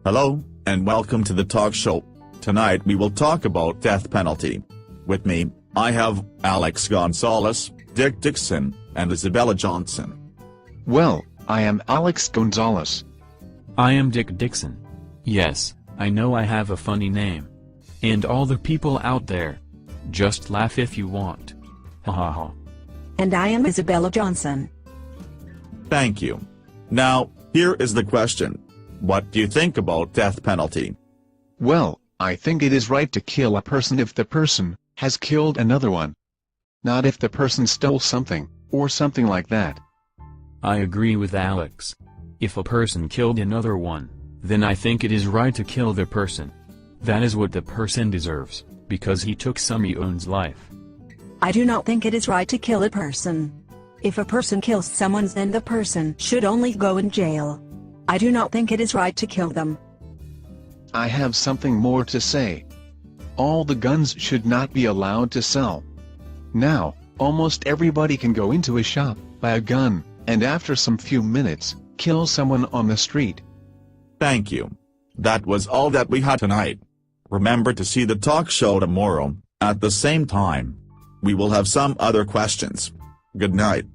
Hello, and welcome to the talk show. Tonight we will talk about death penalty. With me, I have Alex Gonzalez, Dick Dixon, and Isabella Johnson. Well, I am Alex Gonzalez. I am Dick Dixon. Yes, I know I have a funny name. And all the people out there, just laugh if you want. Ha ha ha. And I am Isabella Johnson. Thank you. Now, here is the question. What do you think about death penalty? Well, I think it is right to kill a person if the person has killed another one. Not if the person stole something, or something like that. I agree with Alex. If a person killed another one, then I think it is right to kill the person. That is what the person deserves, because he took someone's life. I do not think it is right to kill a person. If a person kills someone, then the person should only go in jail. I do not think it is right to kill them. I have something more to say. All the guns should not be allowed to sell. Now, almost everybody can go into a shop, buy a gun, and after some few minutes, kill someone on the street. Thank you. That was all that we had tonight. Remember to see the talk show tomorrow, at the same time. We will have some other questions. Good night.